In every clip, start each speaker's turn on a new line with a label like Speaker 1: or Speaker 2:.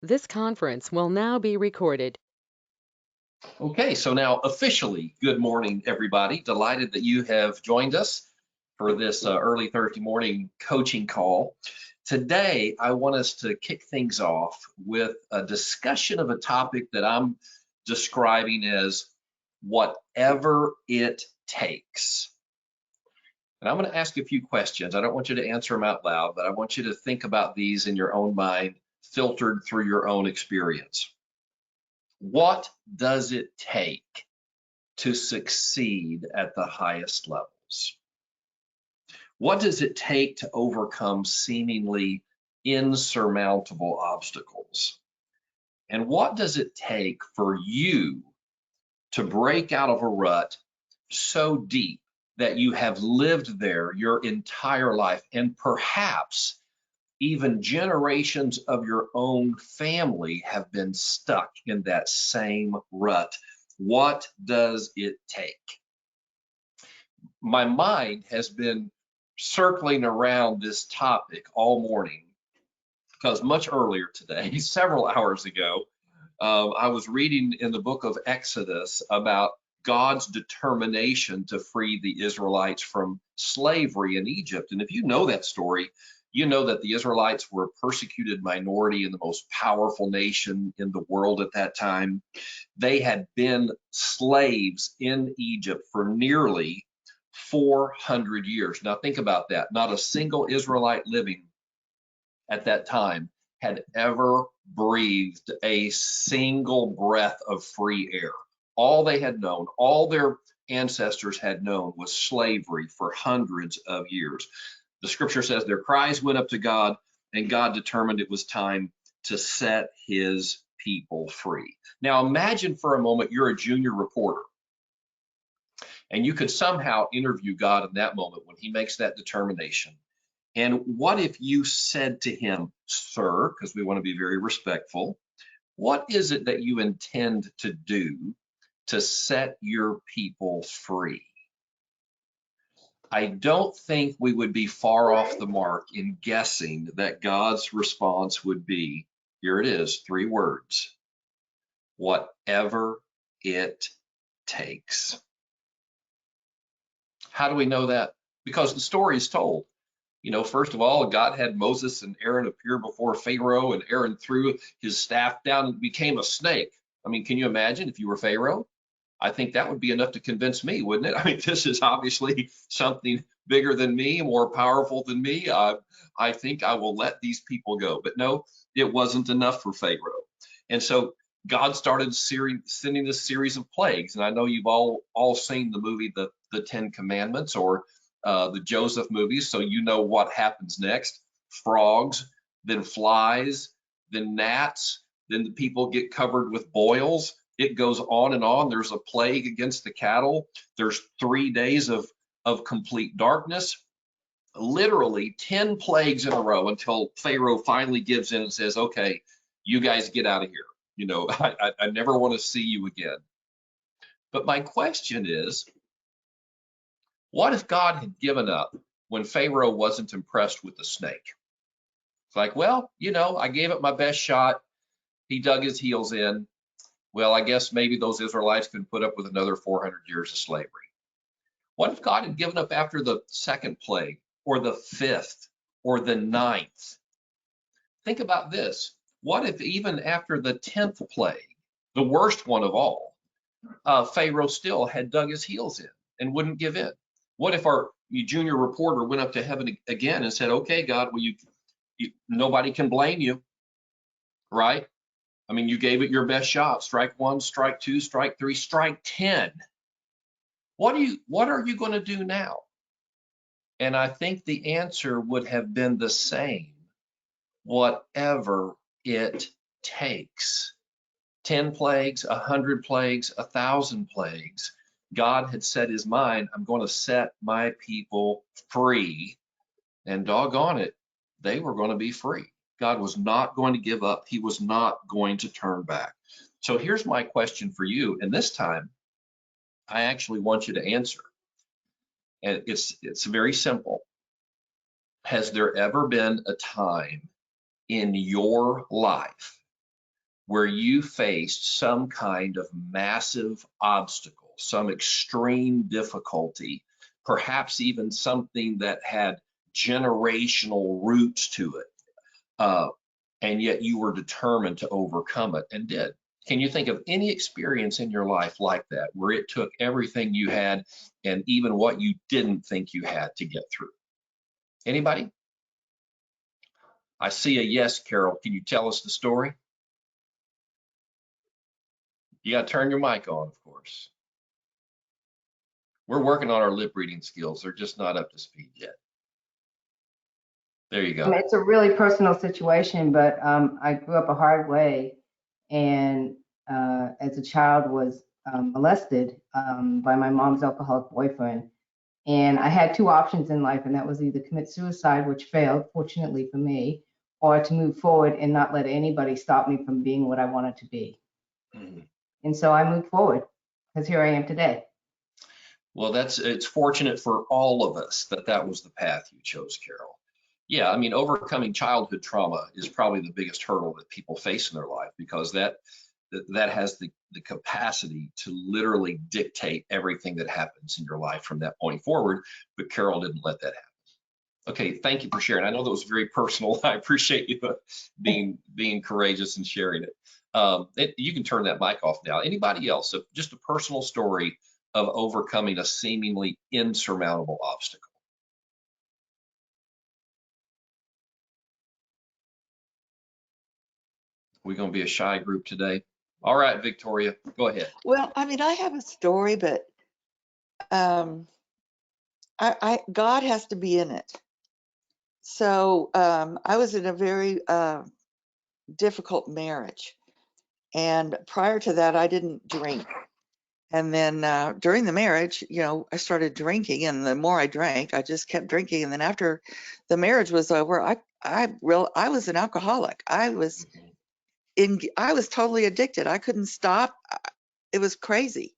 Speaker 1: This conference will now be recorded.
Speaker 2: Okay, so now officially, good morning, everybody. Delighted that you have joined us for this early Thursday morning coaching call. Today, I want us to kick things off with a discussion of a topic that I'm describing as whatever it takes. And I'm going to ask you a few questions. I don't want you to answer them out loud, but I want you to think about these in your own mind, filtered through your own experience. What does it take to succeed at the highest levels? What does it take to overcome seemingly insurmountable obstacles? And what does it take for you to break out of a rut so deep that you have lived there your entire life, and perhaps even generations of your own family have been stuck in that same rut? What does it take? My mind has been circling around this topic all morning because much earlier today, several hours ago, I was reading in the book of Exodus about God's determination to free the Israelites from slavery in Egypt. And if you know that story, you know that the Israelites were a persecuted minority and the most powerful nation in the world at that time. They had been slaves in Egypt for nearly 400 years. Now think about that. Not a single Israelite living at that time had ever breathed a single breath of free air. All they had known, all their ancestors had known, was slavery for hundreds of years. The scripture says their cries went up to God, and God determined it was time to set his people free. Now imagine for a moment you're a junior reporter, and you could somehow interview God in that moment when he makes that determination. And what if you said to him, sir, because we want to be very respectful, what is it that you intend to do to set your people free? I don't think we would be far off the mark in guessing that God's response would be, here it is, 3 words: whatever it takes. How do we know that? Because the story is told. You know, first of all, God had Moses and Aaron appear before Pharaoh, and Aaron threw his staff down and became a snake. I mean, can you imagine if you were Pharaoh? I think that would be enough to convince me, wouldn't it? I mean, this is obviously something bigger than me, more powerful than me. I think I will let these people go. But no, it wasn't enough for Pharaoh. And so God started sending this series of plagues. And I know you've all seen the movie, the Ten Commandments, or the Joseph movies. So you know what happens next: frogs, then flies, then gnats, then the people get covered with boils. It goes on and on. There's a plague against the cattle. There's 3 days of complete darkness. Literally 10 plagues in a row until Pharaoh finally gives in and says, okay, you guys get out of here. You know, I never want to see you again. But my question is, what if God had given up when Pharaoh wasn't impressed with the snake? It's like, well, you know, I gave it my best shot. He dug his heels in. Well, I guess maybe those Israelites can put up with another 400 years of slavery. What if God had given up after the 2nd plague, or the 5th, or the 9th? Think about this. What if even after the 10th plague, the worst one of all, Pharaoh still had dug his heels in and wouldn't give in? What if our junior reporter went up to heaven again and said, okay, God, well, nobody can blame you, right? I mean, you gave it your best shot. Strike 1, strike 2, strike 3, strike 10. What are you going to do now? And I think the answer would have been the same: whatever it takes. 10 plagues, 100 plagues, 1,000 plagues. God had set his mind, I'm going to set my people free. And doggone it, they were going to be free. God was not going to give up. He was not going to turn back. So here's my question for you. And this time, I actually want you to answer. And it's very simple. Has there ever been a time in your life where you faced some kind of massive obstacle, some extreme difficulty, perhaps even something that had generational roots to it, and yet you were determined to overcome it and did. Can you think of any experience in your life like that, where it took everything you had and even what you didn't think you had to get through? Anybody? I see a yes, Carol. Can you tell us the story? You got to turn your mic on, of course. We're working on our lip reading skills. They're just not up to speed yet. There you go.
Speaker 3: It's a really personal situation, but I grew up a hard way, and as a child was molested by my mom's alcoholic boyfriend. And I had two options in life, and that was either commit suicide, which failed, fortunately for me, or to move forward and not let anybody stop me from being what I wanted to be. Mm-hmm. And so I moved forward, because here I am today.
Speaker 2: Well, it's fortunate for all of us that that was the path you chose, Carol. Yeah, I mean, overcoming childhood trauma is probably the biggest hurdle that people face in their life, because that has the capacity to literally dictate everything that happens in your life from that point forward. But Carol didn't let that happen. Okay, thank you for sharing. I know that was very personal. I appreciate you being courageous and sharing it. You can turn that mic off now. Anybody else? So just a personal story of overcoming a seemingly insurmountable obstacle. We're going to be a shy group today. All right, Victoria, go ahead.
Speaker 4: Well, I mean, I have a story, but God has to be in it. So I was in a very difficult marriage. And prior to that, I didn't drink. And then during the marriage, I started drinking, and the more I drank, I just kept drinking. And then after the marriage was over, I was an alcoholic. I was totally addicted. I couldn't stop. It was crazy.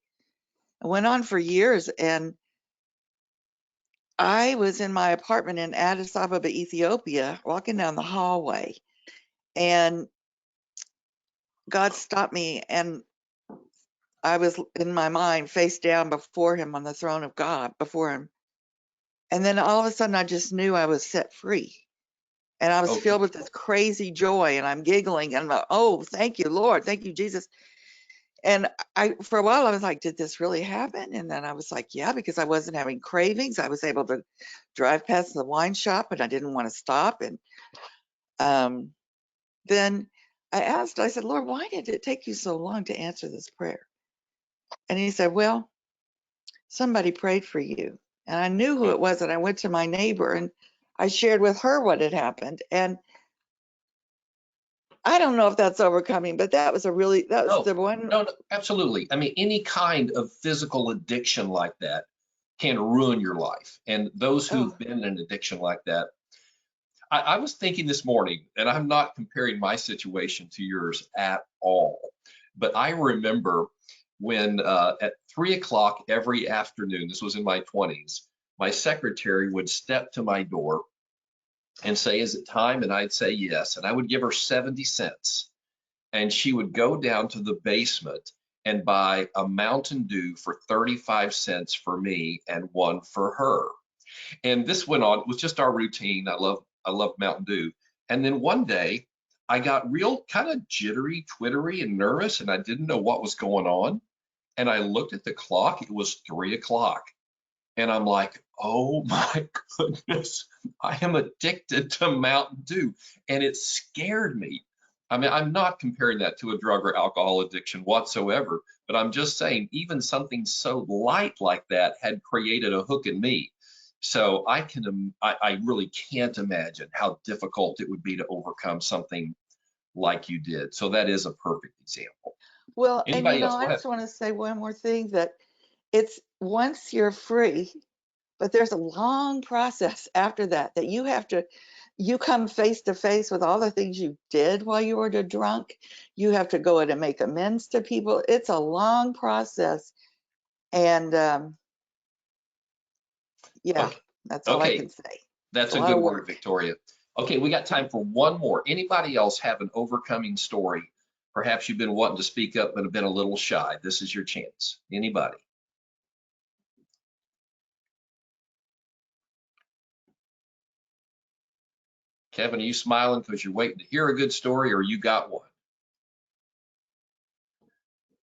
Speaker 4: It went on for years, and I was in my apartment in Addis Ababa, Ethiopia, walking down the hallway, and God stopped me, and I was in my mind face down before him on the throne of God, before him. And then all of a sudden I just knew I was set free. And I was filled with this crazy joy, and I'm giggling, and I'm like, oh, thank you, Lord. Thank you, Jesus. And for a while, I was like, did this really happen? And then I was like, yeah, because I wasn't having cravings. I was able to drive past the wine shop, and I didn't want to stop. And then I said, Lord, why did it take you so long to answer this prayer? And he said, well, somebody prayed for you. And I knew who it was, and I went to my neighbor, and I shared with her what had happened. And I don't know if that's overcoming, but that was the one.
Speaker 2: No, absolutely. I mean, any kind of physical addiction like that can ruin your life. And those who've been in an addiction like that, I was thinking this morning, and I'm not comparing my situation to yours at all, but I remember when at 3 o'clock every afternoon, this was in my 20s, my secretary would step to my door and say, is it time? And I'd say yes. And I would give her 70 cents. And she would go down to the basement and buy a Mountain Dew for 35 cents for me and one for her. And this went on, it was just our routine. I love Mountain Dew. And then one day I got real kind of jittery, twittery, and nervous, and I didn't know what was going on. And I looked at the clock, it was 3 o'clock. And I'm like, oh my goodness, I am addicted to Mountain Dew. And it scared me. I mean, I'm not comparing that to a drug or alcohol addiction whatsoever, but I'm just saying even something so light like that had created a hook in me. So I really can't imagine how difficult it would be to overcome something like you did. So that is a perfect example.
Speaker 4: Well,
Speaker 2: Anybody else?
Speaker 4: I just want to say one more thing, that it's once you're free, but there's a long process after that you come face to face with all the things you did while you were drunk. You have to go in and make amends to people. It's a long process. And that's all I can say.
Speaker 2: That's a good word, Victoria. Okay, we got time for one more. Anybody else have an overcoming story Perhaps you've been wanting to speak up but have been a little shy. This is your chance. Anybody? Kevin, are you smiling because you're waiting to hear a good story, or you got one?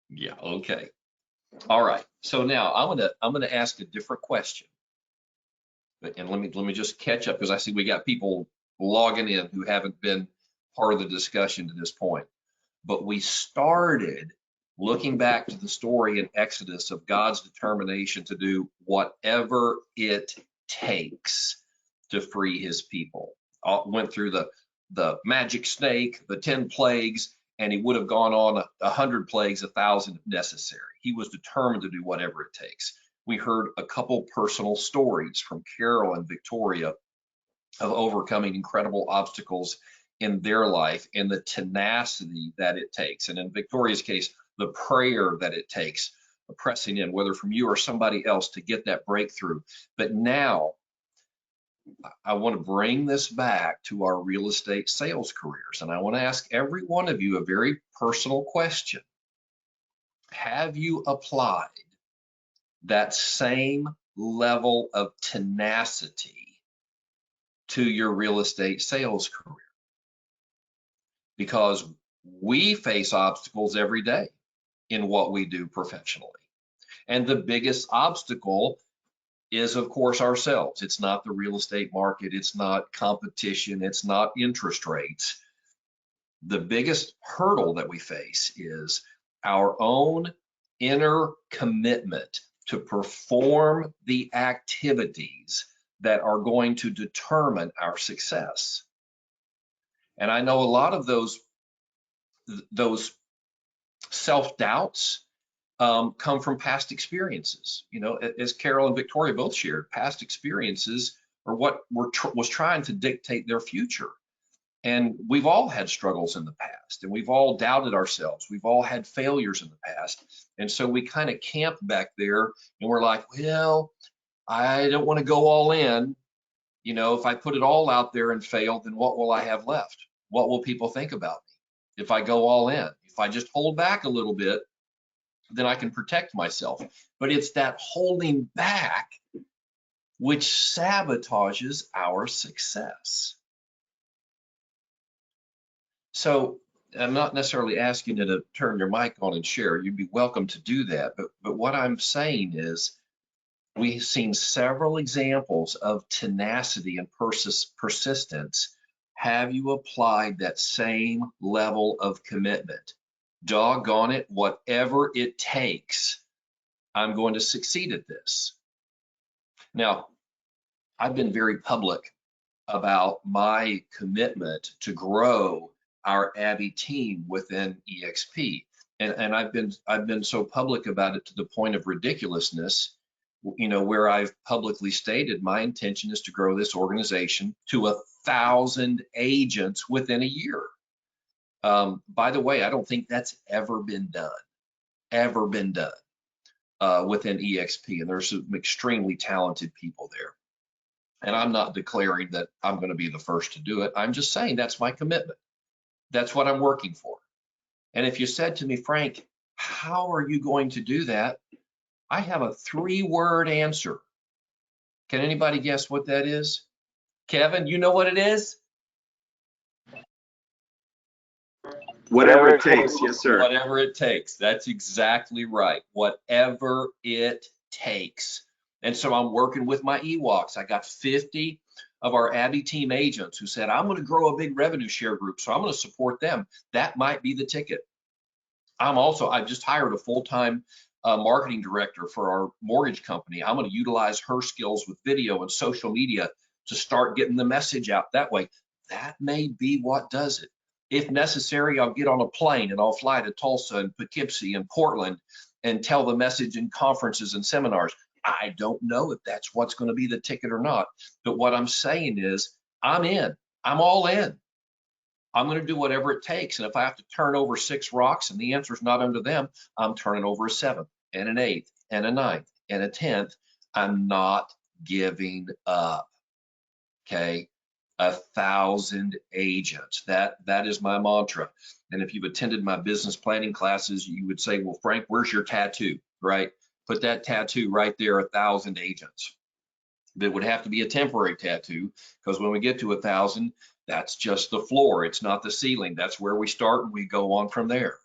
Speaker 2: Yeah, okay. All right. So now I'm gonna ask a different question. And let me just catch up, because I see we got people logging in who haven't been part of the discussion to this point. But we started looking back to the story in Exodus of God's determination to do whatever it takes to free his people. Went through the magic snake, the 10 plagues, and he would have gone on 100 plagues, 1,000 if necessary. He was determined to do whatever it takes. We heard a couple personal stories from Carol and Victoria of overcoming incredible obstacles in their life and the tenacity that it takes. And in Victoria's case, the prayer that it takes, pressing in, whether from you or somebody else, to get that breakthrough. But now I want to bring this back to our real estate sales careers. And I want to ask every one of you a very personal question. Have you applied that same level of tenacity to your real estate sales career? Because we face obstacles every day in what we do professionally. And the biggest obstacle is, of course, ourselves. It's not the real estate market. It's not competition. It's not interest rates. The biggest hurdle that we face is our own inner commitment to perform the activities that are going to determine our success. And I know a lot of those self-doubts come from past experiences. You know, as Carol and Victoria both shared, past experiences are what was trying to dictate their future. And we've all had struggles in the past, and we've all doubted ourselves. We've all had failures in the past. And so we kind of camp back there and we're like, well, I don't want to go all in. You know, if I put it all out there and fail, then what will I have left? What will people think about me if I go all in? If I just hold back a little bit, then I can protect myself. But it's that holding back which sabotages our success. So I'm not necessarily asking you to turn your mic on and share. You'd be welcome to do that. But what I'm saying is, we've seen several examples of tenacity and persistence. Have you applied that same level of commitment? Doggone it, whatever it takes, I'm going to succeed at this. Now, I've been very public about my commitment to grow our Abby team within EXP. And I've been so public about it to the point of ridiculousness, you know, where I've publicly stated my intention is to grow this organization to 1,000 agents within a year. By the way, I don't think that's ever been done within EXP, and there's some extremely talented people there. And I'm not declaring that I'm going to be the first to do it. I'm just saying that's my commitment. That's what I'm working for. And if you said to me, Frank, how are you going to do that? I have a 3-word answer. Can anybody guess what that is? Kevin, you know what it is?
Speaker 5: Whatever it takes, yes, sir.
Speaker 2: Whatever it takes. That's exactly right. Whatever it takes. And so I'm working with my EWOCs. I got 50 of our Abby team agents who said, I'm going to grow a big revenue share group, so I'm going to support them. That might be the ticket. I've just hired a full-time marketing director for our mortgage company. I'm going to utilize her skills with video and social media to start getting the message out that way. That may be what does it. If necessary, I'll get on a plane and I'll fly to Tulsa and Poughkeepsie and Portland and tell the message in conferences and seminars. I don't know if that's what's going to be the ticket or not. But what I'm saying is, I'm in. I'm all in. I'm going to do whatever it takes. And if I have to turn over 6 rocks and the answer is not under them, I'm turning over a 7th and an 8th and a 9th and a 10th. I'm not giving up. Okay. 1,000 agents. That is my mantra. And if you've attended my business planning classes, you would say, well, Frank, where's your tattoo, right? Put that tattoo right there, 1,000 agents. That would have to be a temporary tattoo, because when we get to 1,000, that's just the floor. It's not the ceiling. That's where we start and we go on from there.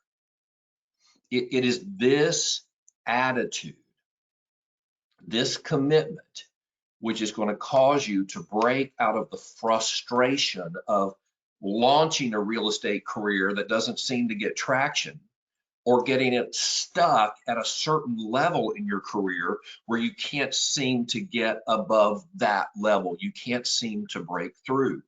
Speaker 2: It is this attitude, this commitment, which is going to cause you to break out of the frustration of launching a real estate career that doesn't seem to get traction, or getting it stuck at a certain level in your career where you can't seem to get above that level. You can't seem to break through.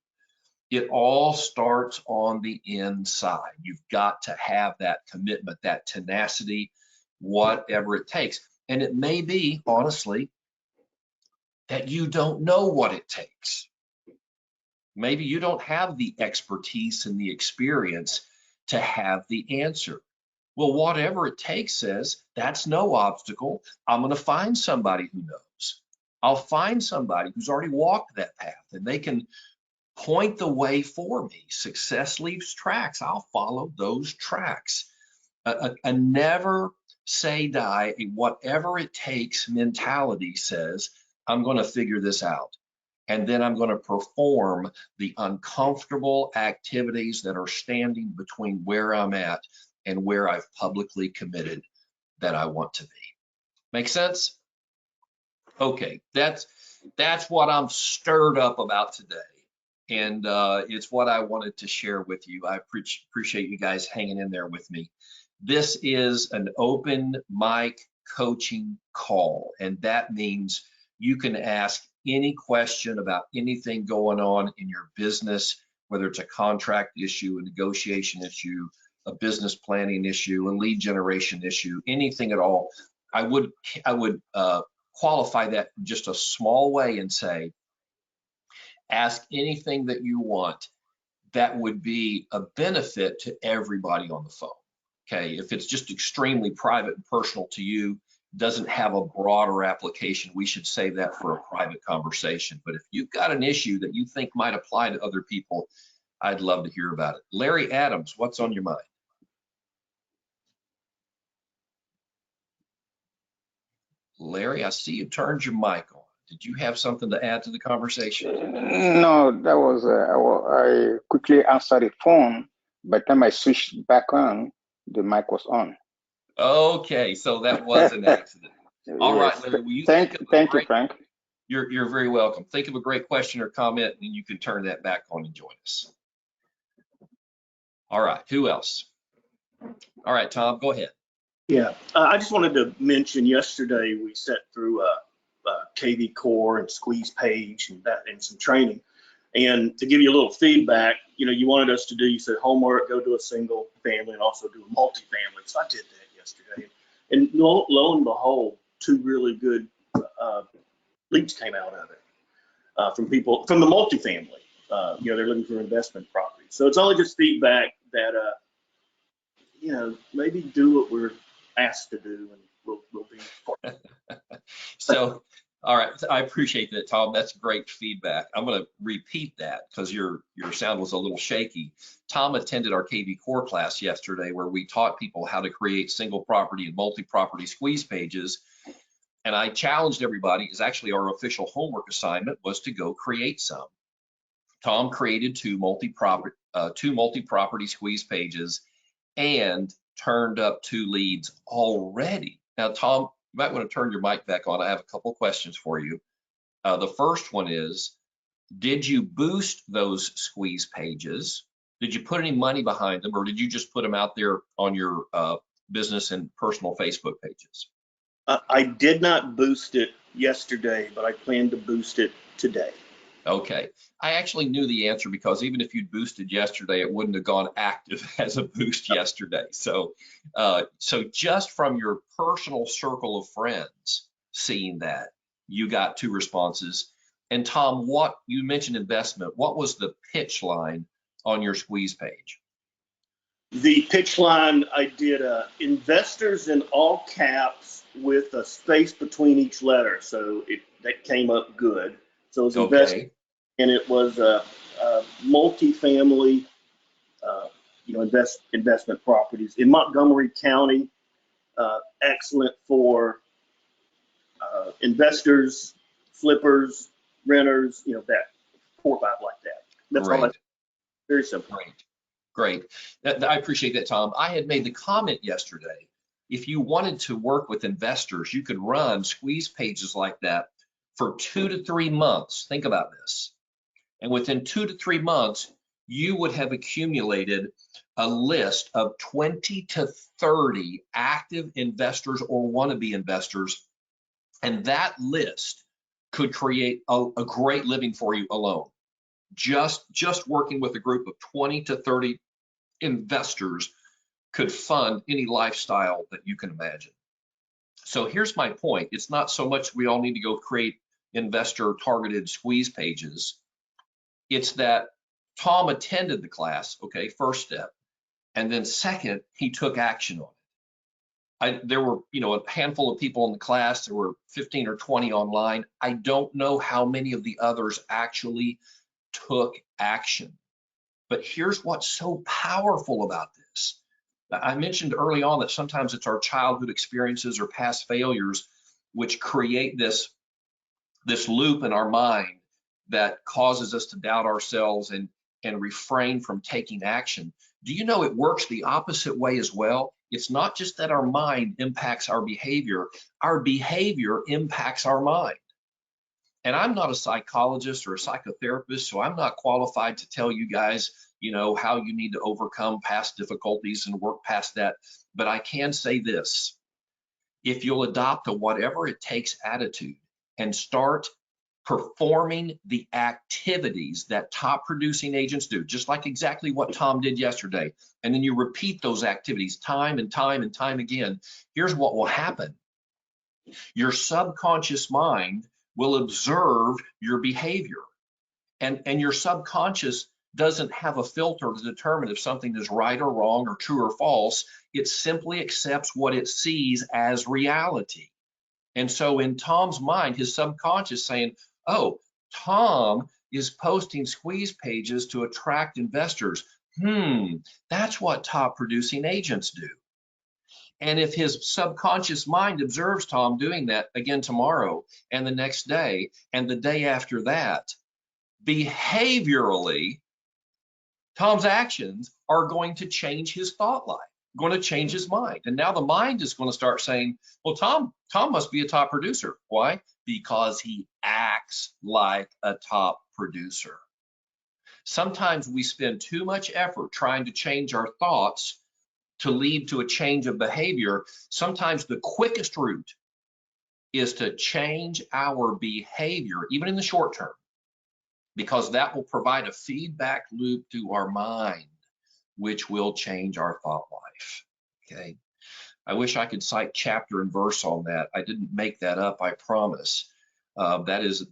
Speaker 2: It all starts on the inside. You've got to have that commitment, that tenacity, whatever it takes. And it may be, honestly, that you don't know what it takes. Maybe you don't have the expertise and the experience to have the answer. Well, whatever it takes says, that's no obstacle. I'm going to find somebody who knows. I'll find somebody who's already walked that path, and they can point the way for me. Success leaves tracks. I'll follow those tracks. A never say die, a whatever it takes mentality says, I'm going to figure this out. And then I'm going to perform the uncomfortable activities that are standing between where I'm at and where I've publicly committed that I want to be. Make sense? Okay, that's what I'm stirred up about today. And it's what I wanted to share with you. I appreciate you guys hanging in there with me. This is an open mic coaching call, and that means you can ask any question about anything going on in your business, whether it's a contract issue, a negotiation issue, a business planning issue, a lead generation issue, anything at all. I would qualify that in just a small way and say, ask anything that you want that would be a benefit to everybody on the phone. Okay, if it's just extremely private and personal to you, doesn't have a broader application, we should save that for a private conversation. But if you've got an issue that you think might apply to other people, I'd love to hear about it. Larry Adams, what's on your mind? Larry, I see you turned your mic on. Did you have something to add to the conversation?
Speaker 6: No, that was, I quickly answered the phone. By the time I switched back on, the mic was on.
Speaker 2: Okay, so that was an accident. All
Speaker 6: Yes.
Speaker 2: right, Larry, will you
Speaker 6: Thank you, Frank.
Speaker 2: You're very welcome. Think of a great question or comment, and you can turn that back on and join us. All right, who else? All right, Tom, go ahead.
Speaker 7: Yeah, I just wanted to mention yesterday we sat through a KV Core and Squeeze Page and some training. And to give you a little feedback, you wanted us to do, you said homework, go to a single family and also do a multifamily. So I did that yesterday. And lo and behold, 2 really good leads came out of it from people from the multifamily. They're looking for investment property. So it's only just feedback that, maybe do what we're asked to do, and we'll be part.
Speaker 2: So, all right, I appreciate that, Tom. That's great feedback. I'm going to repeat that because your sound was a little shaky. Tom attended our KV Core class yesterday where we taught people how to create single property and multi-property squeeze pages. And I challenged everybody, is actually our official homework assignment was to go create some. Tom created 2 multi-property squeeze pages and turned up 2 leads already. Now, Tom, you might want to turn your mic back on. I have a couple questions for you. The first one is, did you boost those squeeze pages? Did you put any money behind them, or did you just put them out there on your business and personal Facebook pages?
Speaker 7: I did not boost it yesterday, but I plan to boost it today.
Speaker 2: Okay, I actually knew the answer because even if you'd boosted yesterday, it wouldn't have gone active as a boost yesterday. So just from your personal circle of friends seeing that, you got 2 responses. And Tom, what you mentioned investment, what was the pitch line on your squeeze page?
Speaker 7: The pitch line, I did investors in all caps with a space between each letter. So that came up good. So it's investors and it was a multifamily, investment properties in Montgomery County. Excellent for investors, flippers, renters, that 4 or 5 like that. That's all.
Speaker 2: Great.
Speaker 7: Very simple.
Speaker 2: Great. I appreciate that, Tom. I had made the comment yesterday, if you wanted to work with investors, you could run squeeze pages like that for 2 to 3 months. Think about this. And within 2 to 3 months, you would have accumulated a list of 20 to 30 active investors or wannabe investors. And that list could create a great living for you alone. Just working with a group of 20 to 30 investors could fund any lifestyle that you can imagine. So here's my point. It's not so much we all need to go create investor targeted squeeze pages. It's that Tom attended the class, okay, first step. And then second, he took action on it. There were, a handful of people in the class. There were 15 or 20 online. I don't know how many of the others actually took action. But here's what's so powerful about this. I mentioned early on that sometimes it's our childhood experiences or past failures which create this loop in our mind that causes us to doubt ourselves and refrain from taking action. Do you know it works the opposite way as well? It's not just that our mind impacts our behavior impacts our mind. And I'm not a psychologist or a psychotherapist, so I'm not qualified to tell you guys, how you need to overcome past difficulties and work past that. But I can say this, if you'll adopt a whatever it takes attitude and start performing the activities that top producing agents do, just like exactly what Tom did yesterday, and then you repeat those activities time and time and time again, here's what will happen. Your subconscious mind will observe your behavior, and your subconscious doesn't have a filter to determine if something is right or wrong or true or false. It simply accepts what it sees as reality. And so in Tom's mind, his subconscious saying, oh, Tom is posting squeeze pages to attract investors. That's what top producing agents do. And if his subconscious mind observes Tom doing that again tomorrow and the next day and the day after that, behaviorally, Tom's actions are going to change his thought life, going to change his mind. And now the mind is going to start saying, well, Tom must be a top producer. Why? Because he acts like a top producer. Sometimes we spend too much effort trying to change our thoughts to lead to a change of behavior. Sometimes the quickest route is to change our behavior, even in the short term, because that will provide a feedback loop to our mind, which will change our thought life. Okay. I wish I could cite chapter and verse on that. I didn't make that up, I promise. That is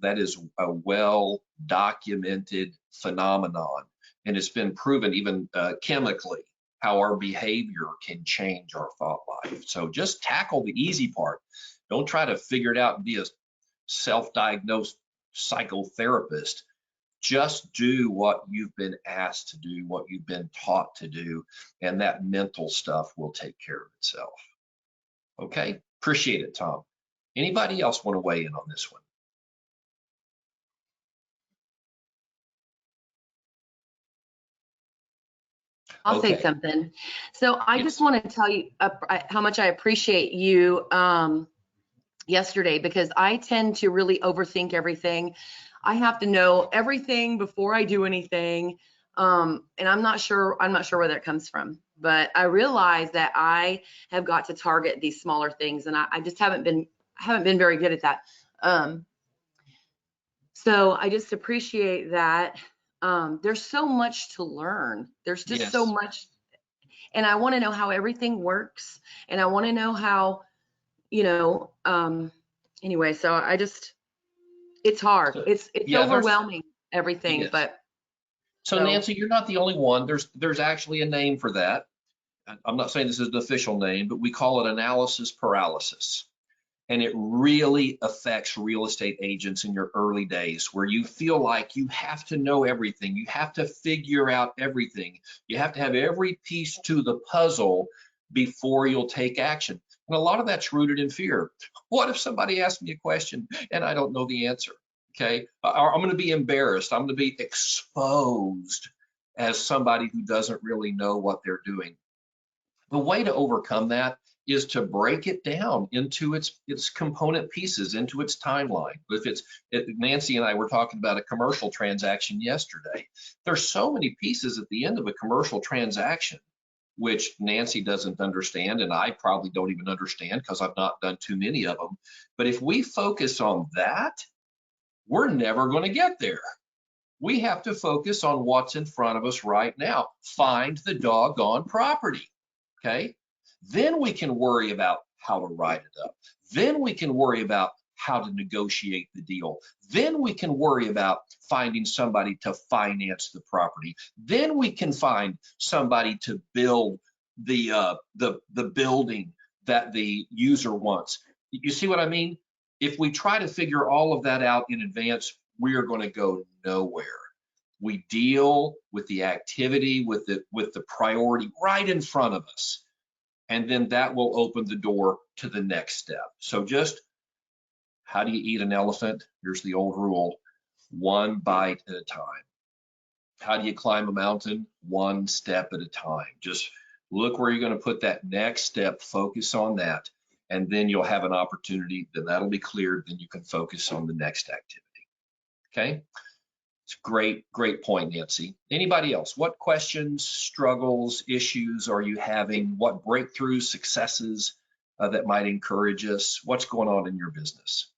Speaker 2: a well-documented phenomenon, and it's been proven even chemically how our behavior can change our thought life. So just tackle the easy part. Don't try to figure it out and be a self-diagnosed psychotherapist. Just do what you've been asked to do, what you've been taught to do, and that mental stuff will take care of itself. Okay, appreciate it, Tom. Anybody else want to weigh in on this one?
Speaker 8: I'll say something. So I just want to tell you how much I appreciate you yesterday, because I tend to really overthink everything. I have to know everything before I do anything. And I'm not sure where that comes from, but I realize that I have got to target these smaller things, and I just haven't been very good at that. So I just appreciate that. There's so much to learn. There's just so much, and I want to know how everything works, and I want to know how, anyway, so it's hard. It's overwhelming, everything, but.
Speaker 2: So Nancy, you're not the only one. There's actually a name for that. I'm not saying this is an official name, but we call it analysis paralysis. And it really affects real estate agents in your early days, where you feel like you have to know everything. You have to figure out everything. You have to have every piece to the puzzle before you'll take action. And a lot of that's rooted in fear. What if somebody asks me a question and I don't know the answer? Okay, I'm going to be embarrassed. I'm going to be exposed as somebody who doesn't really know what they're doing. The way to overcome that is to break it down into its component pieces, into its timeline. If Nancy and I were talking about a commercial transaction yesterday, there's so many pieces at the end of a commercial transaction, which Nancy doesn't understand, and I probably don't even understand because I've not done too many of them. But if we focus on that, we're never going to get there. We have to focus on what's in front of us right now. Find the doggone property. Okay, then we can worry about how to write it up. Then we can worry about how to negotiate the deal. Then we can worry about finding somebody to finance the property. Then we can find somebody to build the building that the user wants. You see what I mean? If we try to figure all of that out in advance, we are going to go nowhere. We deal with the activity, with the priority right in front of us. And then that will open the door to the next step. So just, how do you eat an elephant? Here's the old rule: one bite at a time. How do you climb a mountain? One step at a time. Just look where you're going to put that next step, focus on that, and then you'll have an opportunity. Then that'll be cleared. Then you can focus on the next activity. Okay? It's a great point, Nancy. Anybody else? What questions, struggles, issues are you having? What breakthroughs, successes that might encourage us? What's going on in your business?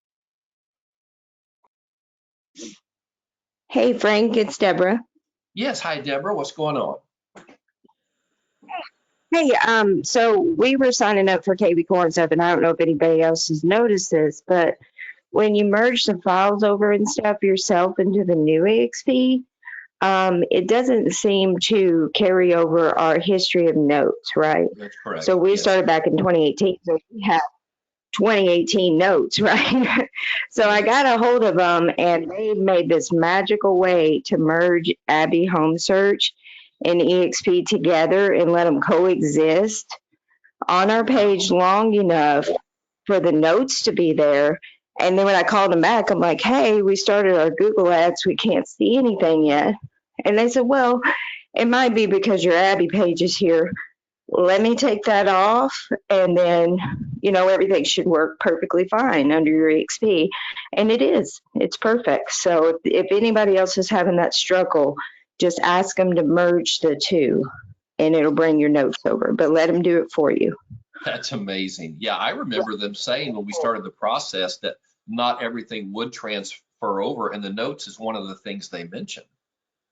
Speaker 9: Hey, Frank, it's Deborah.
Speaker 2: Yes, hi, Deborah. What's going on?
Speaker 9: Hey, so we were signing up for KB Core and stuff, and I don't know if anybody else has noticed this, but when you merge the files over and stuff yourself into the new EXP, it doesn't seem to carry over our history of notes, right?
Speaker 2: That's correct.
Speaker 9: So we
Speaker 2: Yes.
Speaker 9: started back in 2018, so we have 2018 notes, right? So I got a hold of them, and they made this magical way to merge Abby Home Search and EXP together and let them coexist on our page long enough for the notes to be there. And then when I called them back, I'm like, hey, we started our Google ads. We can't see anything yet. And they said, well, it might be because your Abby page is here. Let me take that off, and then, everything should work perfectly fine under your EXP. And it is. It's perfect. So if anybody else is having that struggle, just ask them to merge the two, and it'll bring your notes over. But let them do it for you.
Speaker 2: That's amazing. Yeah, I remember them saying when we started the process that not everything would transfer over, and the notes is one of the things they mentioned.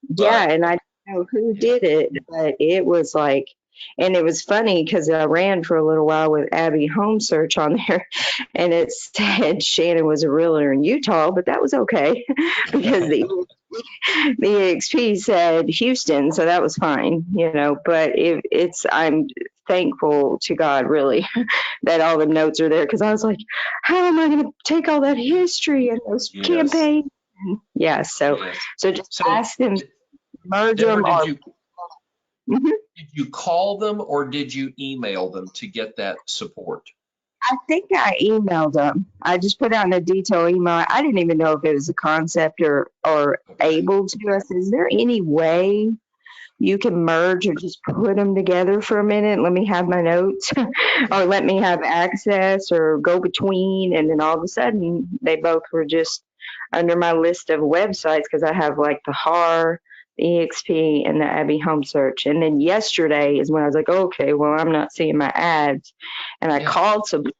Speaker 9: Yeah, and I don't know who did it, but it was like, and it was funny because I ran for a little while with Abby Home Search on there, and it said Shannon was a realtor in Utah, but that was okay because the EXP said Houston, so that was fine, but I'm thankful to God, really, that all the notes are there, because I was like, how am I going to take all that history and those campaigns? Yeah, so just ask them, merge them.
Speaker 2: Did you call them or did you email them to get that support?
Speaker 9: I think I emailed them. I just put out in a detailed email. I didn't even know if it was a concept or able to. I said, is there any way you can merge or just put them together for a minute? Let me have my notes or let me have access or go between. And then all of a sudden, they both were just under my list of websites, because I have like the HAR, the EXP, and the Abby Home Search. And then yesterday is when I was like, okay, well, I'm not seeing my ads. And I called support.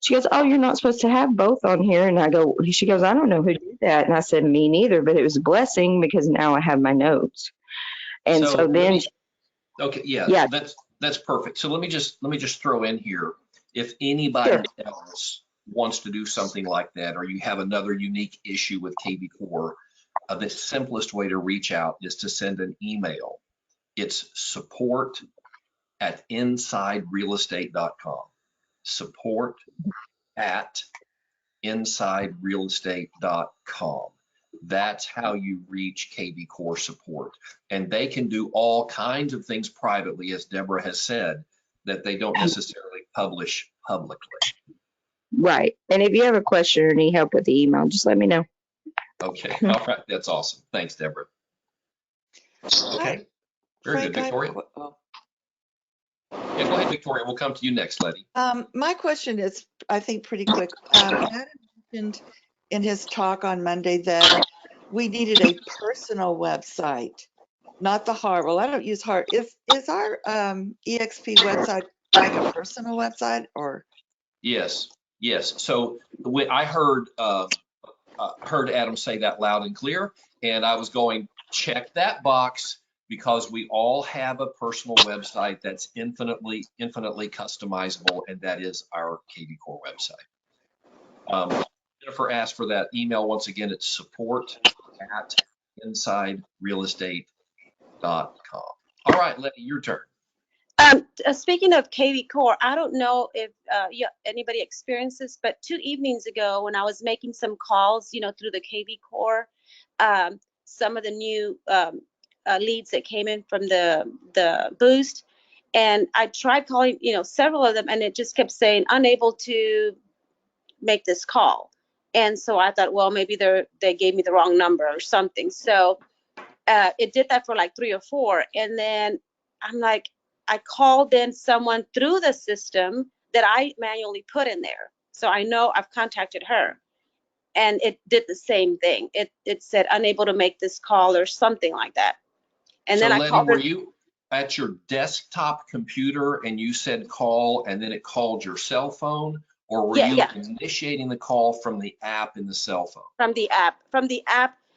Speaker 9: She goes, oh, you're not supposed to have both on here. And she goes, I don't know who did that. And I said, me neither, but it was a blessing because now I have my notes. And so then,
Speaker 2: that's perfect. So let me just throw in here, if anybody else wants to do something like that, or you have another unique issue with KB Core, the simplest way to reach out is to send an email. It's support@insiderealestate.com. Support at insiderealestate.com. That's how you reach KV Core support. And they can do all kinds of things privately, as Deborah has said, that they don't necessarily publish publicly.
Speaker 9: Right. And if you have a question or need help with the email, just let me know.
Speaker 2: Okay, all right, that's awesome. Thanks, Deborah. Okay, very good, Victoria. Yeah, go ahead, Victoria. We'll come to you next, Letty.
Speaker 4: My question is, I think, pretty quick. Adam mentioned in his talk on Monday that we needed a personal website, not the Heart. Well, I don't use Heart. Is our EXP website like a personal website, or?
Speaker 2: Yes, yes. So I heard Adam say that loud and clear, and I was going, check that box, because we all have a personal website that's infinitely customizable, and that is our KV Core website. Jennifer asked for that email once again. It's support@insiderealestate.com. All right, Letty, your turn.
Speaker 10: Speaking of KV Core, I don't know if anybody experienced this, but 2 evenings ago when I was making some calls, through the KV Core, some of the new leads that came in from the boost, and I tried calling, several of them, and it just kept saying unable to make this call. And so I thought, well, maybe they gave me the wrong number or something. So it did that for like 3 or 4, and then I'm like, I called in someone through the system that I manually put in there. So I know I've contacted her, and it did the same thing. It said unable to make this call or something like that. And then I
Speaker 2: Letty,
Speaker 10: called her.
Speaker 2: were you at your desktop computer and you said call and then it called your cell phone, or were you initiating the call from the app in the cell phone?
Speaker 10: From the app.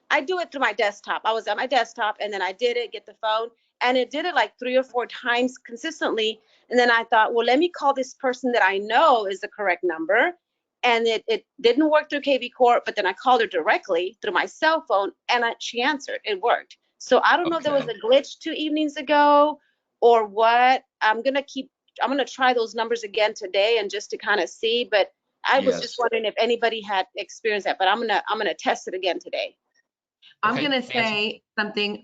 Speaker 10: I do it through my desktop. I was at my desktop, and then I did it, get the phone, and it did it like 3 or 4 times consistently. And then I thought, well, let me call this person that I know is the correct number. And it didn't work through KV Core, but then I called her directly through my cell phone, and she answered. It worked. So I don't know if there was a glitch 2 evenings ago or what. I'm gonna try those numbers again today, and just to kind of see. But I was just wondering if anybody had experienced that. But I'm gonna test it again today.
Speaker 8: I'm going to say something.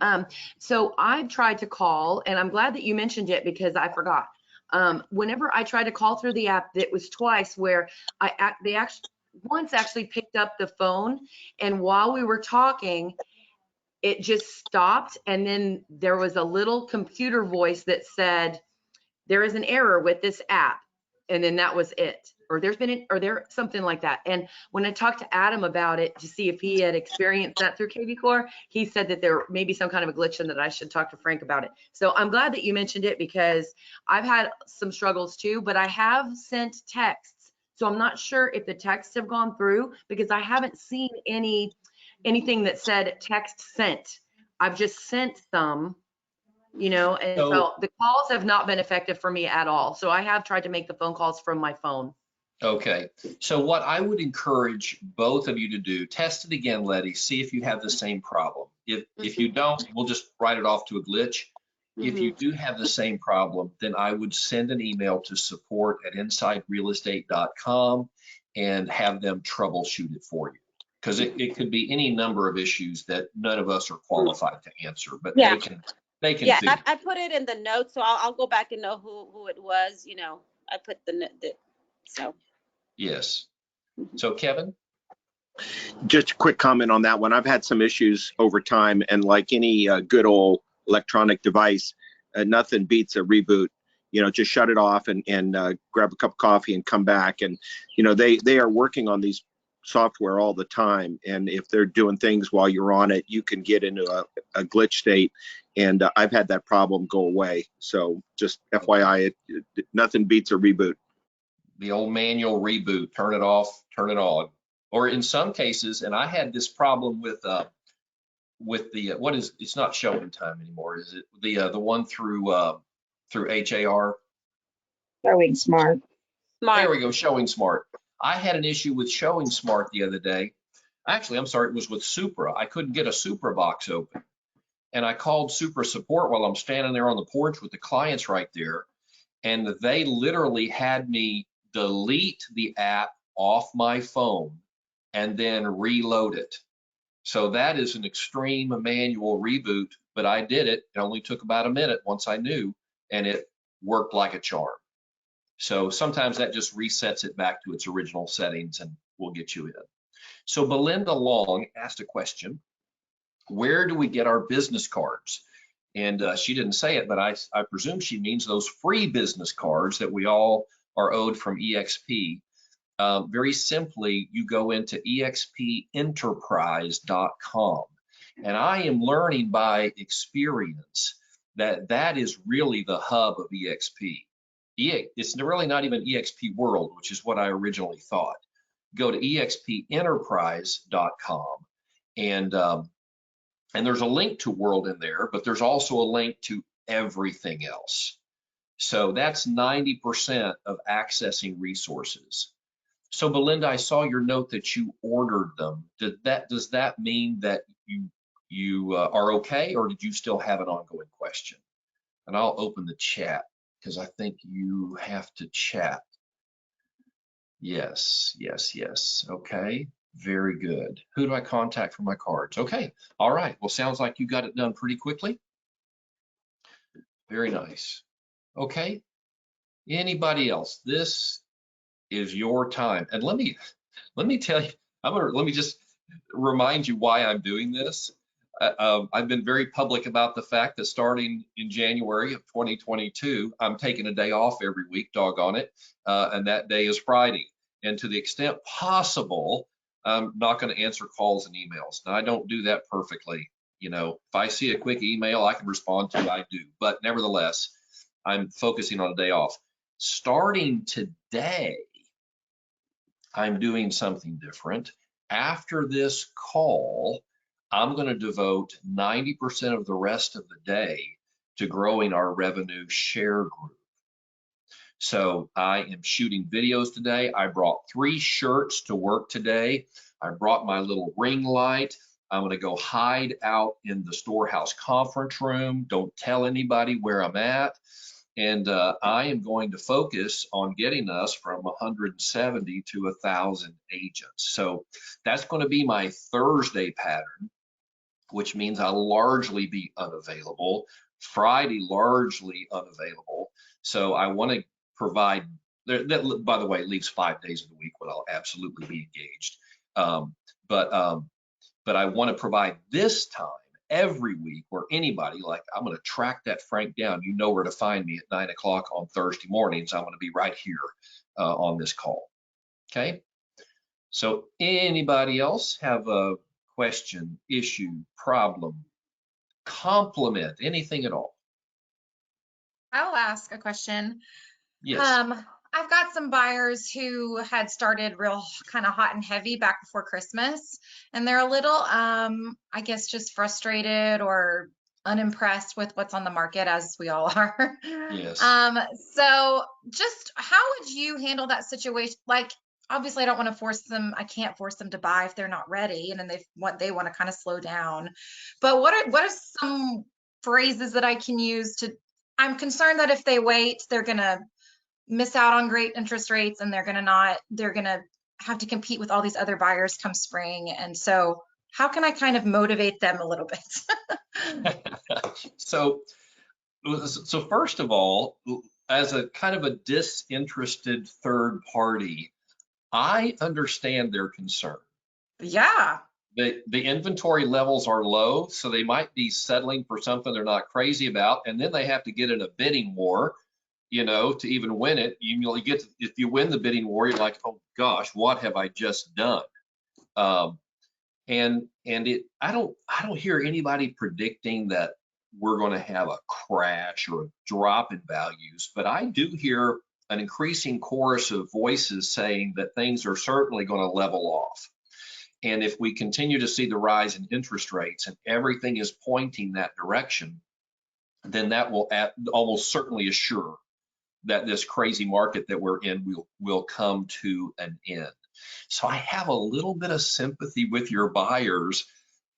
Speaker 8: So I've tried to call, and I'm glad that you mentioned it because I forgot. Whenever I tried to call through the app, it was twice where they actually picked up the phone, and while we were talking, it just stopped, and then there was a little computer voice that said, there is an error with this app, and then that was it. Or something like that. And when I talked to Adam about it to see if he had experienced that through KV Core, he said that there may be some kind of a glitch and that I should talk to Frank about it. So I'm glad that you mentioned it, because I've had some struggles too, but I have sent texts. So I'm not sure if the texts have gone through, because I haven't seen anything that said text sent. I've just sent some, and so the calls have not been effective for me at all. So I have tried to make the phone calls from my phone.
Speaker 2: Okay, so what I would encourage both of you to do, test it again, Letty, see if you have the same problem. If you don't, we'll just write it off to a glitch. If you do have the same problem, then I would send an email to support@insiderealestate.com and have them troubleshoot it for you. Because it could be any number of issues that none of us are qualified to answer, but they can
Speaker 10: I put it in the notes, so I'll go back and know who it was. I put so.
Speaker 2: Yes. So Kevin?
Speaker 5: Just a quick comment on that one. I've had some issues over time, and like any good old electronic device, nothing beats a reboot. Just shut it off and grab a cup of coffee and come back. And they are working on these software all the time, and if they're doing things while you're on it, you can get into a glitch state, and I've had that problem go away. So just FYI, nothing beats a reboot.
Speaker 2: The old manual reboot, turn it off, turn it on. Or in some cases, and I had this problem with the it's not Showing Time anymore, is it? The one through HAR?
Speaker 9: Showing Smart.
Speaker 2: There we go, Showing Smart. I had an issue with Showing Smart the other day. Actually, I'm sorry, it was with Supra. I couldn't get a Supra box open. And I called Supra support while I'm standing there on the porch with the clients right there. And they literally had me delete the app off my phone and then reload it. So that is an extreme manual reboot, but I did it. It only took about a minute once I knew, and it worked like a charm. So sometimes that just resets it back to its original settings and will get you in. So Belinda Long asked a question: where do we get our business cards? And she didn't say it, but I presume she means those free business cards that we all are owed from EXP. Very simply, you go into expenterprise.com. And I am learning by experience that that is really the hub of EXP. It's really not even EXP World, which is what I originally thought. Go to expenterprise.com, and there's a link to World in there, but there's also a link to everything else. So that's 90% of accessing resources. So Belinda, I saw your note that you ordered them. Does that mean that you are okay, or did you still have an ongoing question? And I'll open the chat because I think you have to chat. Yes. Okay. Very good. Who do I contact for my cards? Okay. All right. Well, sounds like you got it done pretty quickly. Very nice. Okay. Anybody else? This is your time. And let me tell you, let me just remind you why I'm doing this. I've been very public about the fact that starting in January of 2022, I'm taking a day off every week, doggone it, and that day is Friday. And to the extent possible, I'm not going to answer calls and emails. Now, I don't do that perfectly. You know, if I see a quick email I can respond to, I do. But nevertheless, I'm focusing on a day off. Starting today, I'm doing something different. After this call, I'm going to devote 90% of the rest of the day to growing our revenue share group. So I am shooting videos today. I brought 3 shirts to work today. I brought my little ring light. I'm going to go hide out in the storehouse conference room. Don't tell anybody where I'm at. And I am going to focus on getting us from 170 to 1,000 agents. So that's going to be my Thursday pattern, which means I'll largely be unavailable. Friday, largely unavailable. So I want to provide, that by the way, leaves 5 days of the week when I'll absolutely be engaged. But I want to provide this time every week where anybody, like, I'm going to track that Frank down. You know where to find me at 9 o'clock on Thursday mornings. I'm going to be right here on this call. Okay. So anybody else have a question, issue, problem, compliment, anything at all?
Speaker 11: I'll ask a question.
Speaker 2: Yes.
Speaker 11: I've got some buyers who had started real kind of hot and heavy back before Christmas, and they're a little, I guess, just frustrated or unimpressed with what's on the market, as we all are.
Speaker 2: Yes.
Speaker 11: So just how would you handle that situation? Like, obviously I don't want to force them. I can't force them to buy if they're not ready, and then they want to kind of slow down. But what are some phrases that I can use to, I'm concerned that if they wait, they're going to miss out on great interest rates, and they're going to have to compete with all these other buyers come spring. And so how can I kind of motivate them a little bit?
Speaker 2: So first of all, as a kind of a disinterested third party, I understand their concern.
Speaker 11: Yeah.
Speaker 2: The inventory levels are low, so they might be settling for something they're not crazy about, and then they have to get in a bidding war, you know, to even win it. If you win the bidding war, you're like, oh gosh, what have I just done? I don't hear anybody predicting that we're going to have a crash or a drop in values, but I do hear an increasing chorus of voices saying that things are certainly going to level off. And if we continue to see the rise in interest rates and everything is pointing that direction, then that will almost certainly assure that this crazy market that we're in will come to an end. So I have a little bit of sympathy with your buyers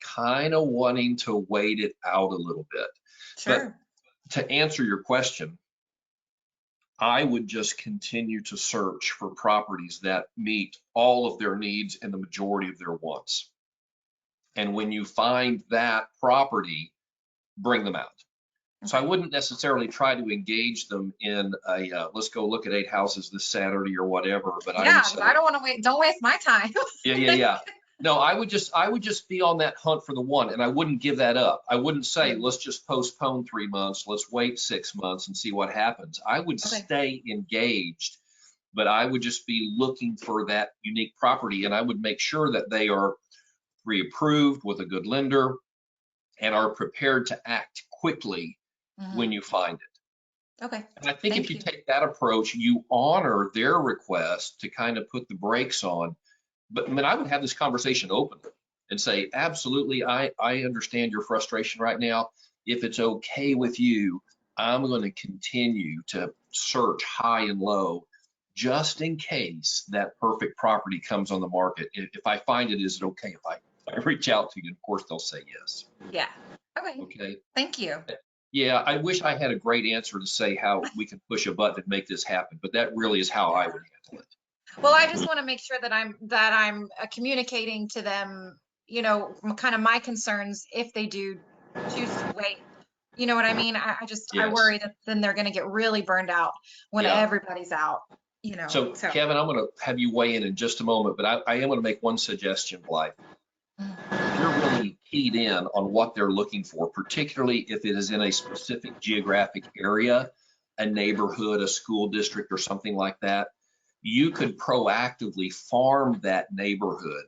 Speaker 2: kind of wanting to wait it out a little bit.
Speaker 11: Sure.
Speaker 2: But to answer your question, I would just continue to search for properties that meet all of their needs and the majority of their wants. And when you find that property, bring them out. So I wouldn't necessarily try to engage them in a let's go look at 8 houses this Saturday or whatever. But I would say,
Speaker 11: I don't want to wait. Don't waste my time.
Speaker 2: yeah. No, I would just be on that hunt for the one, and I wouldn't give that up. I wouldn't say, let's just postpone 3 months, let's wait 6 months and see what happens. I would stay engaged, but I would just be looking for that unique property, and I would make sure that they are pre-approved with a good lender and are prepared to act quickly when you find it.
Speaker 11: Okay.
Speaker 2: And I think if you take that approach, you honor their request to kind of put the brakes on. But I mean, I would have this conversation openly and say, absolutely, I understand your frustration right now. If it's okay with you, I'm going to continue to search high and low just in case that perfect property comes on the market. If I find it, is it okay if I reach out to you? Of course, they'll say yes.
Speaker 11: Yeah. Okay.
Speaker 2: Okay.
Speaker 11: Thank you.
Speaker 2: Yeah, I wish I had a great answer to say how we can push a button and make this happen, but that really is how I would handle it.
Speaker 11: Well, I just want to make sure that I'm communicating to them, you know, kind of my concerns if they do choose to wait. You know what I mean? I worry that then they're going to get really burned out when everybody's out. You know.
Speaker 2: So Kevin, I'm going to have you weigh in just a moment, but I am going to make one suggestion, Blythe. If you're really keyed in on what they're looking for, particularly if it is in a specific geographic area, a neighborhood, a school district, or something like that, you could proactively farm that neighborhood,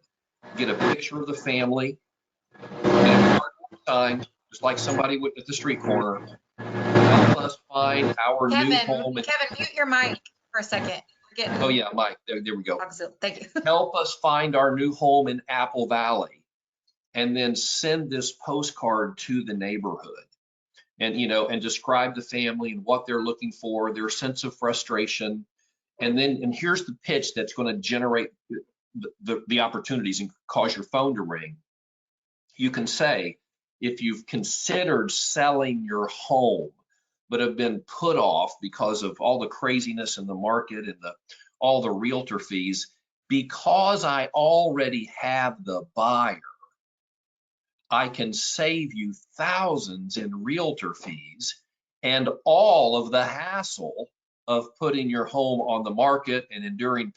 Speaker 2: get a picture of the family, get a time, just like somebody would at the street corner. Help us find our new home.
Speaker 11: Kevin, mute your mic for a second.
Speaker 2: Oh yeah, Mike, there we go.
Speaker 11: Thank you.
Speaker 2: Help us find our new home in Apple Valley. And then send this postcard to the neighborhood and, you know, and describe the family and what they're looking for, their sense of frustration. And here's the pitch that's going to generate the opportunities and cause your phone to ring. You can say, if you've considered selling your home, but have been put off because of all the craziness in the market and all the realtor fees, because I already have the buyer, I can save you thousands in realtor fees and all of the hassle of putting your home on the market and enduring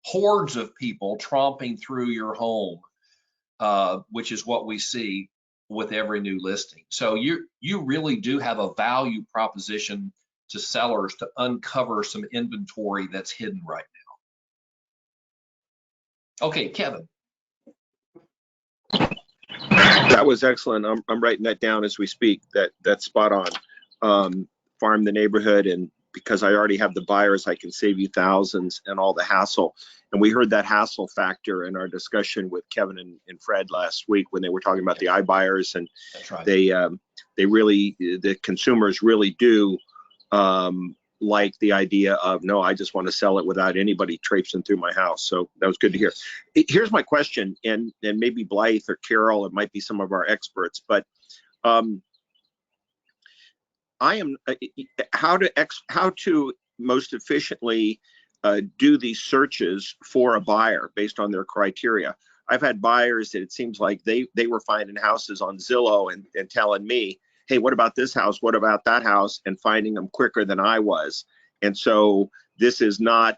Speaker 2: hordes of people tromping through your home, which is what we see with every new listing. So you really do have a value proposition to sellers to uncover some inventory that's hidden right now. Okay, Kevin.
Speaker 5: That was excellent. I'm writing that down as we speak. That's spot on. Farm the neighborhood, and because I already have the buyers, I can save you thousands and all the hassle. And we heard that hassle factor in our discussion with Kevin and Fred last week when they were talking about the iBuyers, and they really, the consumers really do like the idea of, no, I just want to sell it without anybody traipsing through my house. So that was good to hear. Here's my question, and maybe Blythe or Carol, it might be some of our experts, but I am how to most efficiently do these searches for a buyer based on their criteria. I've had buyers that it seems like they were finding houses on Zillow and telling me, hey, what about this house? What about that house? And finding them quicker than I was. And so this is not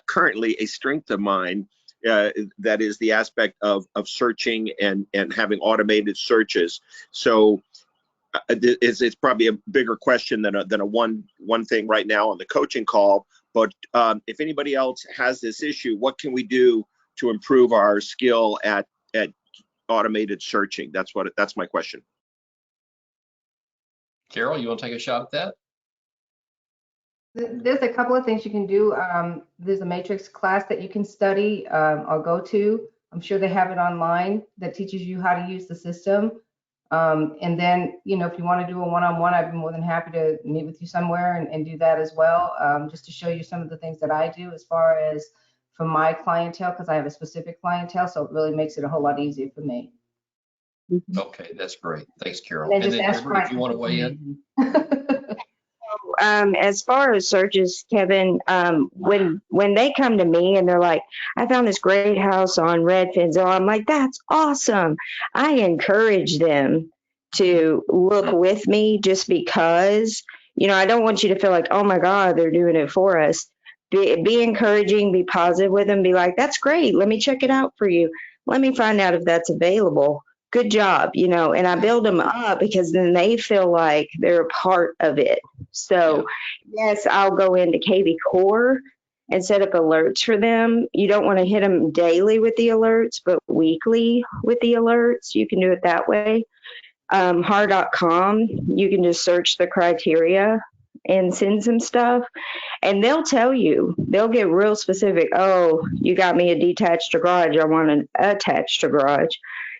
Speaker 5: currently a strength of mine. That is the aspect of searching and having automated searches. So it's probably a bigger question than a one thing right now on the coaching call. But if anybody else has this issue, what can we do to improve our skill at automated searching? That's my question.
Speaker 2: Carol, you want to take a shot at that?
Speaker 3: There's a couple of things you can do. There's a matrix class that you can study or go to. I'm sure they have it online that teaches you how to use the system. And then, you know, if you want to do a one-on-one, I'd be more than happy to meet with you somewhere and do that as well, just to show you some of the things that I do as far as for my clientele, because I have a specific clientele, so it really makes it a whole lot easier for me.
Speaker 2: Okay, that's great. Thanks, Carol. And then Amber, if you want to weigh in.
Speaker 9: as far as searches, Kevin, when they come to me and they're like, I found this great house on Redfin, so I'm like, that's awesome. I encourage them to look with me just because, I don't want you to feel like, oh my God, they're doing it for us. Be encouraging, be positive with them, be like, that's great. Let me check it out for you. Let me find out if that's available. Good job, and I build them up because then they feel like they're a part of it. So yes, I'll go into KV Core and set up alerts for them. You don't want to hit them daily with the alerts, but weekly with the alerts. You can do it that way. Har.com, you can just search the criteria and send some stuff, and they'll tell you, they'll get real specific. Oh, you got me a detached garage, I want an attached garage.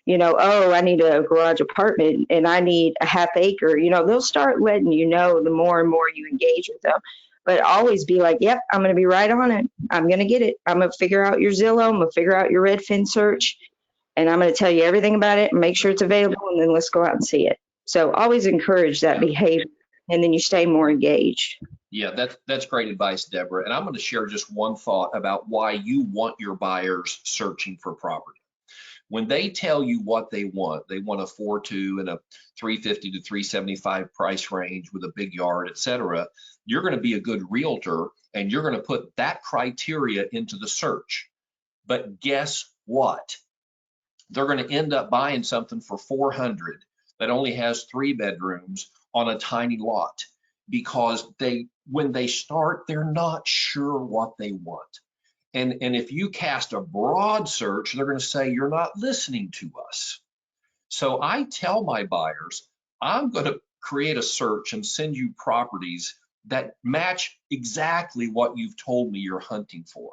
Speaker 9: Oh, I need a garage apartment and I need a half acre. They'll start letting you know the more and more you engage with them. But always be like, yep, I'm going to be right on it. I'm going to get it. I'm going to figure out your Zillow. I'm going to figure out your Redfin search. And I'm going to tell you everything about it and make sure it's available. And then let's go out and see it. So always encourage that behavior. And then you stay more engaged.
Speaker 2: Yeah, that's great advice, Deborah. And I'm going to share just one thought about why you want your buyers searching for property. When they tell you what they want a 4.2 and a 350 to 375 price range with a big yard, etc. You're going to be a good realtor and you're going to put that criteria into the search. But guess what? They're going to end up buying something for 400 that only has 3 bedrooms on a tiny lot because when they start, they're not sure what they want. And if you cast a broad search, they're going to say, you're not listening to us. So I tell my buyers, I'm going to create a search and send you properties that match exactly what you've told me you're hunting for.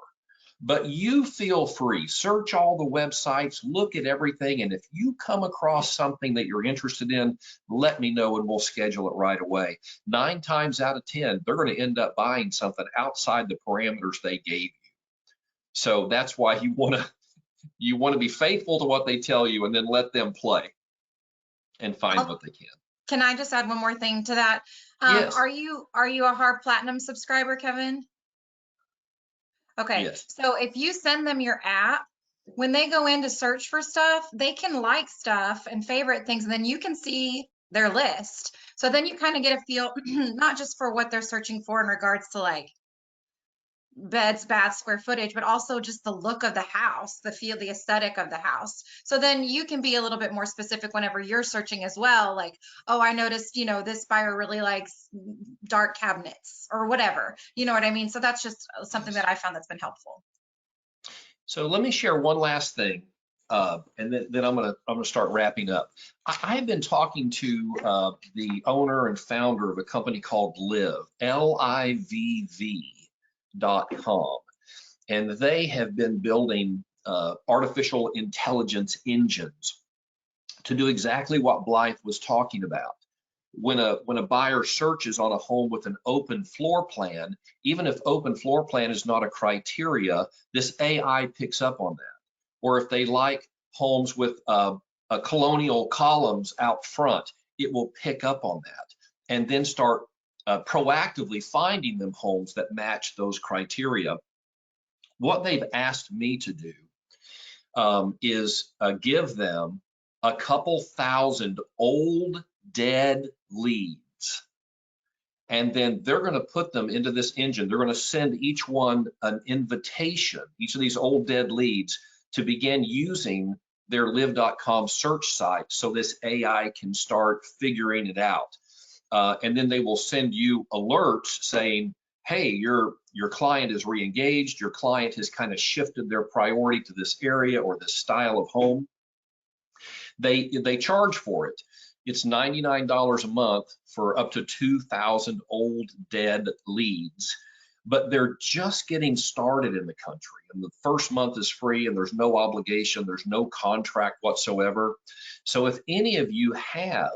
Speaker 2: But you feel free, search all the websites, look at everything. And if you come across something that you're interested in, let me know and we'll schedule it right away. 9 times out of 10, they're going to end up buying something outside the parameters they gave you. So that's why you want to be faithful to what they tell you and then let them play and find what they can.
Speaker 11: Can I just add one more thing to that?
Speaker 2: Yes.
Speaker 11: Are you a Har Platinum subscriber, Kevin? Okay.
Speaker 2: Yes.
Speaker 11: So if you send them your app, when they go in to search for stuff, they can like stuff and favorite things, and then you can see their list. So then you kind of get a feel, not just for what they're searching for in regards to like beds, baths, square footage, but also just the look of the house, the feel, the aesthetic of the house. So then you can be a little bit more specific whenever you're searching as well. Like, oh, I noticed, this buyer really likes dark cabinets or whatever, you know what I mean? So that's just something that I found that's been helpful.
Speaker 2: So let me share one last thing, and then I'm gonna start wrapping up. I've been talking to the owner and founder of a company called Liv, LIVV.com, and they have been building artificial intelligence engines to do exactly what Blythe was talking about. When a buyer searches on a home with an open floor plan, even if open floor plan is not a criteria, this AI picks up on that. Or if they like homes with a colonial columns out front, it will pick up on that and then start proactively finding them homes that match those criteria. What they've asked me to do is give them a couple thousand old dead leads, and then they're going to put them into this engine. They're going to send each one an invitation, each of these old dead leads, to begin using their live.com search site so this AI can start figuring it out. And then they will send you alerts saying, hey, your client is re-engaged, your client has kind of shifted their priority to this area or this style of home. They charge for it. It's $99 a month for up to 2,000 old dead leads, but they're just getting started in the country. And the first month is free and there's no obligation, there's no contract whatsoever. So if any of you have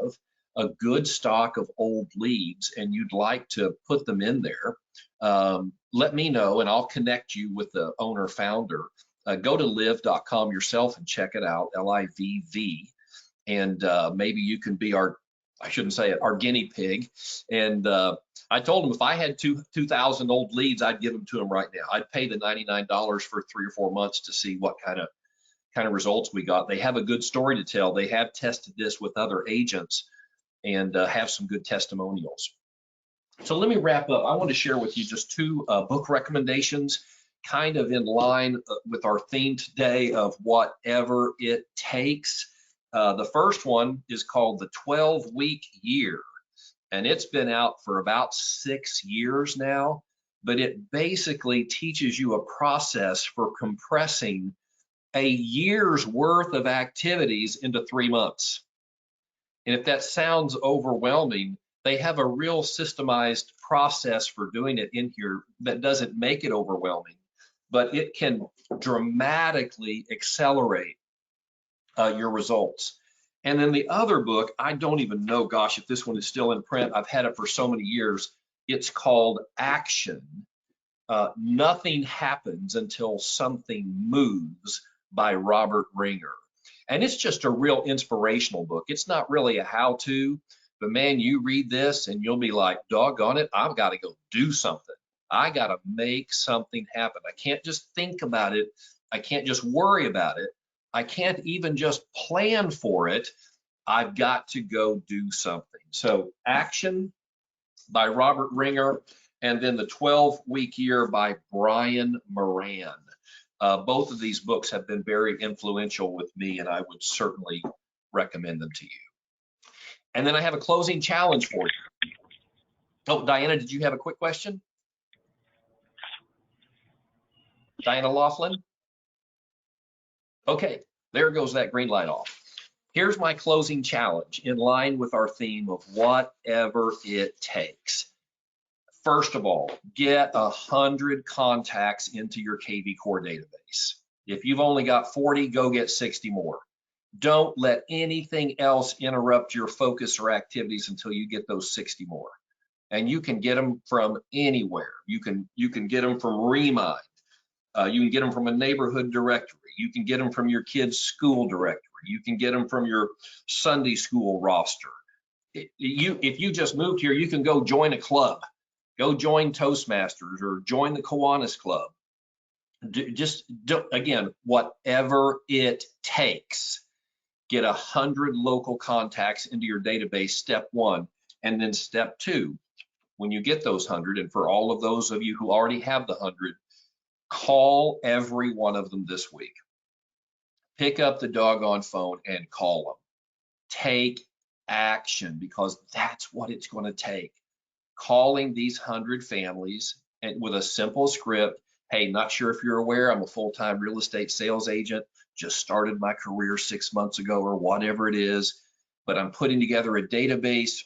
Speaker 2: a good stock of old leads and you'd like to put them in there, let me know and I'll connect you with the owner founder. Go to live.com yourself and check it out, LIVV. And maybe you can be our I shouldn't say it, our guinea pig. And I told him if I had 2,000 old leads, I'd give them to him right now. I'd pay the $99 for 3 or 4 months to see what kind of results we got. They have a good story to tell. They have tested this with other agents and have some good testimonials. So let me wrap up. I want to share with you just 2 book recommendations, kind of in line with our theme today of whatever it takes. The first one is called The 12-Week Year, and it's been out for about 6 years now, but it basically teaches you a process for compressing a year's worth of activities into 3 months. And if that sounds overwhelming, they have a real systemized process for doing it in here that doesn't make it overwhelming, but it can dramatically accelerate your results. And then the other book, I don't even know, gosh, if this one is still in print. I've had it for so many years. It's called Action. Nothing Happens Until Something Moves by Robert Ringer. And it's just a real inspirational book. It's not really a how-to, but man, you read this and you'll be like, doggone it, I've got to go do something. I got to make something happen. I can't just think about it. I can't just worry about it. I can't even just plan for it. I've got to go do something. So Action by Robert Ringer, and then The 12-Week Year by Brian Moran. Both of these books have been very influential with me, and I would certainly recommend them to you. And then I have a closing challenge for you. Oh, Diana, did you have a quick question? Diana Laughlin? Okay, there goes that green light off. Here's my closing challenge in line with our theme of whatever it takes. First of all, get 100 contacts into your KV Core database. If you've only got 40, go get 60 more. Don't let anything else interrupt your focus or activities until you get those 60 more. And you can get them from anywhere. You can get them from Remind. You can get them from a neighborhood directory. You can get them from your kid's school directory. You can get them from your Sunday school roster. If you just moved here, you can go join a club. Go join Toastmasters or join the Kiwanis Club. Again, whatever it takes. Get 100 local contacts into your database, step 1. And then step 2, when you get those 100, and for all of those of you who already have the 100, call every one of them this week. Pick up the doggone phone and call them. Take action, because that's what it's going to take. Calling these 100 families and with a simple script. Hey, not sure if you're aware, I'm a full-time real estate sales agent. Just started my career 6 months ago or whatever it is, but I'm putting together a database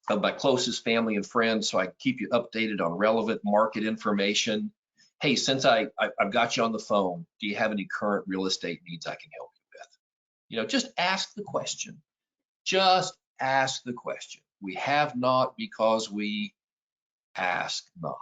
Speaker 2: of my closest family and friends so I can keep you updated on relevant market information. Hey, since I've got you on the phone, do you have any current real estate needs I can help you with? You know, just ask the question. Just ask the question. We have not because we ask not.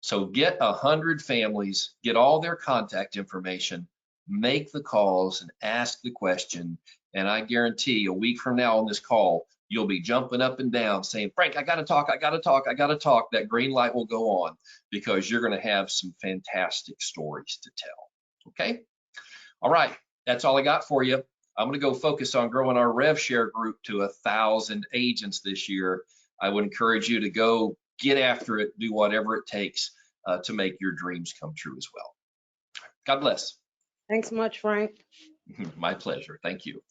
Speaker 2: So get 100 families, get all their contact information, make the calls and ask the question. And I guarantee a week from now on this call, you'll be jumping up and down saying, Frank, I got to talk, I got to talk, I got to talk. That green light will go on because you're going to have some fantastic stories to tell. Okay. All right. That's all I got for you. I'm going to go focus on growing our RevShare group to 1,000 agents this year. I would encourage you to go get after it, do whatever it takes to make your dreams come true as well. God bless.
Speaker 12: Thanks much, Frank.
Speaker 2: My pleasure. Thank you.